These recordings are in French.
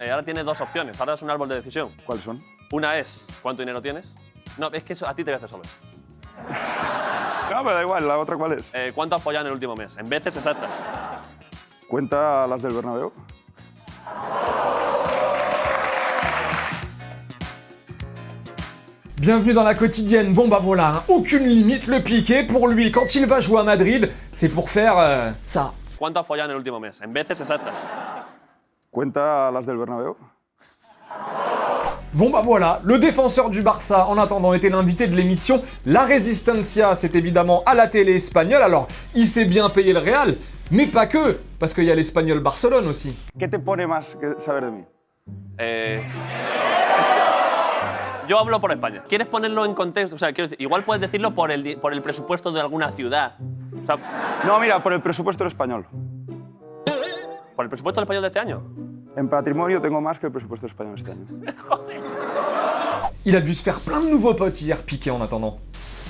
Ahora tienes dos opciones, ahora es un árbol de decisión. ¿Cuáles son? Una es, ¿cuánto dinero tienes? No, es que eso, a ti te voy a hacer solo eso. No, me da igual, ¿la otra cuál es? ¿Cuánto has follado en el último mes? En veces exactas. ¿Cuenta las del Bernabéu? Bienvenue dans la quotidienne. Bon bah voilà, hein, aucune limite, le piqué pour lui quand il va jouer à Madrid, c'est pour faire ça. ¿Cuánto has follado en el último mes? En veces exactas. ¿Cuenta las del Bernabéu? Bon bah voilà, le défenseur du Barça en attendant était l'invité de l'émission La Resistencia, c'est évidemment à la télé espagnole, alors il s'est bien payé le Real, mais pas que, parce qu'il y a l'espagnol Barcelone aussi. ¿Qué te pone más que saber de mí? Yo hablo por España. ¿Quieres ponerlo en contexto? O sea, quiero decir, igual puedes decirlo por el presupuesto de alguna ciudad. O sea, No, mira, por el presupuesto del español. ¿por el presupuesto del español de este año? En patrimonio tengo más que el presupuesto español este año. Il a dû se faire plein de nouveaux potes hier, Piqué en attendant.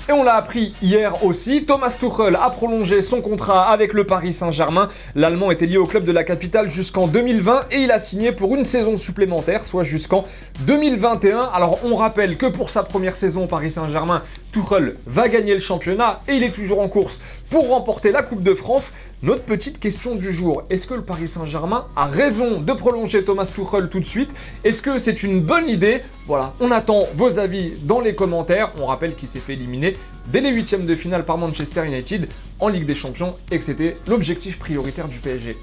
Et on l'a appris hier aussi, Thomas Tuchel a prolongé son contrat avec le Paris Saint-Germain. L'Allemand était lié au club de la capitale jusqu'en 2020 et il a signé pour une saison supplémentaire, soit jusqu'en 2021. Alors on rappelle que pour sa première saison au Paris Saint-Germain, Tuchel va gagner le championnat et il est toujours en course pour remporter la Coupe de France. Notre petite question du jour, est-ce que le Paris Saint-Germain a raison de prolonger Thomas Tuchel tout de suite? Est-ce que c'est une bonne idée? Voilà, on attend vos avis dans les commentaires. On rappelle qu'il s'est fait éliminer dès les huitièmes de finale par Manchester United en Ligue des Champions et que c'était l'objectif prioritaire du PSG.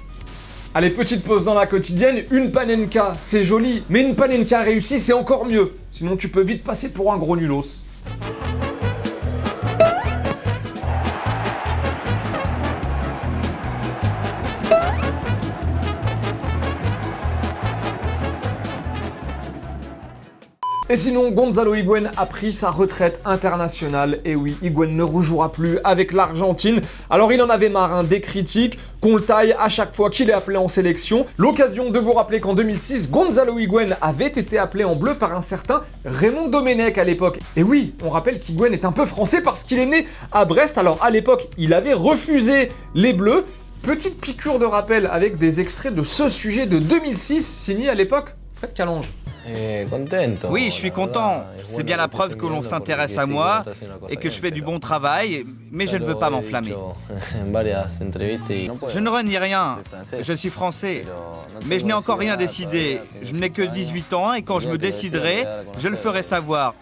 Allez, petite pause dans la quotidienne, une panenka, c'est joli, mais une panenka réussie, c'est encore mieux. Sinon tu peux vite passer pour un gros nulos. Et sinon, Gonzalo Higuaín a pris sa retraite internationale. Et oui, Higuaín ne rejouera plus avec l'Argentine. Alors il en avait marre des critiques, qu'on le taille à chaque fois qu'il est appelé en sélection. L'occasion de vous rappeler qu'en 2006, Gonzalo Higuaín avait été appelé en bleu par un certain Raymond Domenech à l'époque. Et oui, on rappelle qu'Higuaín est un peu français parce qu'il est né à Brest. Alors à l'époque, il avait refusé les bleus. Petite piqûre de rappel avec des extraits de ce sujet de 2006, signé à l'époque Fred Calange. Oui, je suis content. C'est bien la preuve que l'on s'intéresse à moi et que je fais du bon travail, mais je ne veux pas m'enflammer. Je ne renie rien. Je suis français, mais je n'ai encore rien décidé. Je n'ai que 18 ans et quand je me déciderai, je le ferai savoir.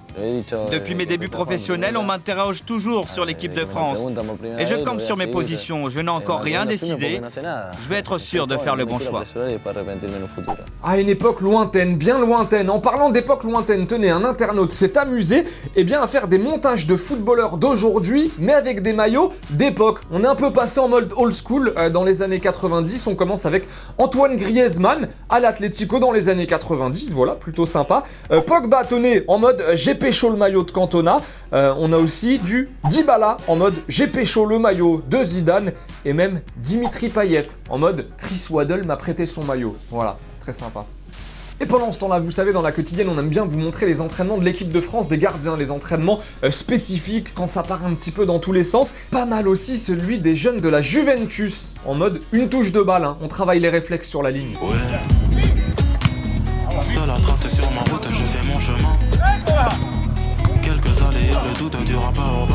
Depuis mes débuts professionnels, on m'interroge toujours sur l'équipe de France. Et je campe sur mes positions. Je n'ai encore rien décidé. Je vais être sûr de faire le bon choix. À une époque lointaine, bien lointaine. En parlant d'époque lointaine, tenez, un internaute s'est amusé à faire des montages de footballeurs d'aujourd'hui, mais avec des maillots d'époque. On est un peu passé en mode old school dans les années 90. On commence avec Antoine Griezmann à l'Atlético dans les années 90. Voilà, plutôt sympa. Pogba, tenez, en mode j'ai pécho le maillot de Cantona. On a aussi du Dybala en mode j'ai pécho le maillot de Zidane. Et même Dimitri Payet en mode Chris Waddle m'a prêté son maillot. Voilà, très sympa. Et pendant ce temps-là, vous savez, dans la quotidienne, on aime bien vous montrer les entraînements de l'équipe de France des gardiens, les entraînements spécifiques, quand ça part un petit peu dans tous les sens. Pas mal aussi celui des jeunes de la Juventus, en mode une touche de balle, hein. On travaille les réflexes sur la ligne. Ouais. Seul à tracer sur ma route, j'ai fait mon chemin. Quelques aléas, le doute du rapport urbain.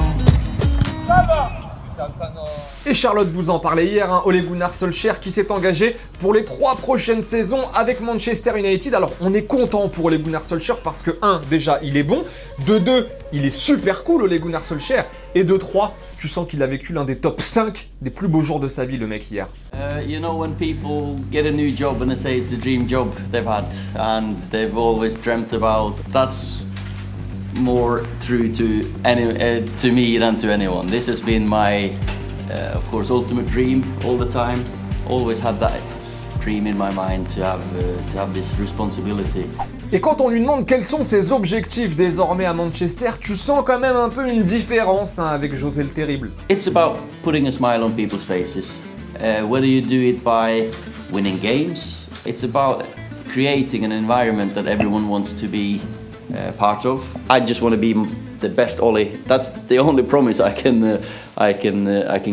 Et Charlotte vous en parlait hier, hein, Ole Gunnar Solskjaer qui s'est engagé pour les 3 prochaines saisons avec Manchester United. Alors on est content pour Ole Gunnar Solskjaer parce que 1, déjà il est bon, de 2, il est super cool Ole Gunnar Solskjaer, et de 3, tu sens qu'il a vécu l'un des top 5 des plus beaux jours de sa vie le mec hier. You know when people get a new job and they say it's the dream job they've had and they've always dreamt about, that's more true to me than to anyone. This has been my, of course, ultimate dream all the time. Always had that dream in my mind to have this responsibility. Et quand on lui demande quels sont ses objectifs désormais à Manchester, tu sens quand même un peu une différence avec José le Terrible. It's about putting a smile on people's faces. Whether you do it by winning games, it's about creating an environment that everyone wants to be part of. I just want to be the best Ollie. That's the only promise I can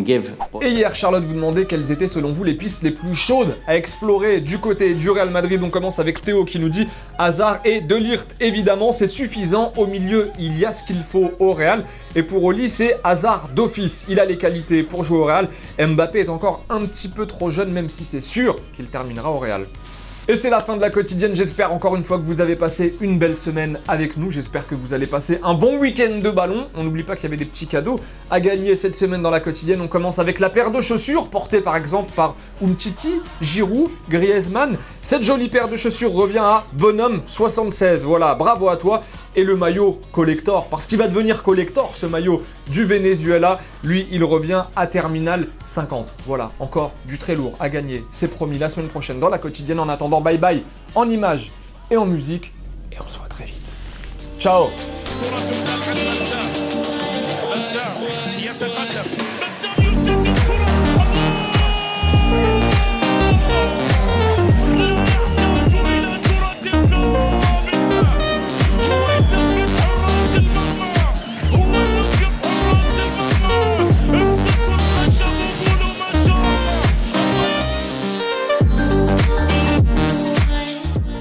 give. Et hier, Charlotte vous demandait quelles étaient selon vous les pistes les plus chaudes à explorer du côté du Real Madrid. On commence avec Théo qui nous dit Hazard et De Ligt. Évidemment, c'est suffisant. Au milieu, il y a ce qu'il faut au Real. Et pour Oli, c'est Hazard d'office. Il a les qualités pour jouer au Real. Mbappé est encore un petit peu trop jeune, même si c'est sûr qu'il terminera au Real. Et c'est la fin de la quotidienne, j'espère encore une fois que vous avez passé une belle semaine avec nous, j'espère que vous allez passer un bon week-end de ballon. On n'oublie pas qu'il y avait des petits cadeaux à gagner cette semaine dans la quotidienne. On commence avec la paire de chaussures portée par exemple par Umtiti, Giroud, Griezmann. Cette jolie paire de chaussures revient à Bonhomme76, voilà, bravo à toi. Et le maillot collector, parce qu'il va devenir collector ce maillot du Venezuela, lui il revient à Terminal 50. Voilà, encore du très lourd à gagner, c'est promis, la semaine prochaine dans la quotidienne. En attendant, bye bye en images et en musique, et on se voit très vite. Ciao.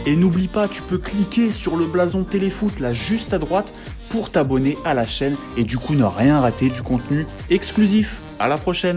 Et n'oublie pas, tu peux cliquer sur le blason Téléfoot là juste à droite pour t'abonner à la chaîne et du coup ne rien rater du contenu exclusif. À la prochaine!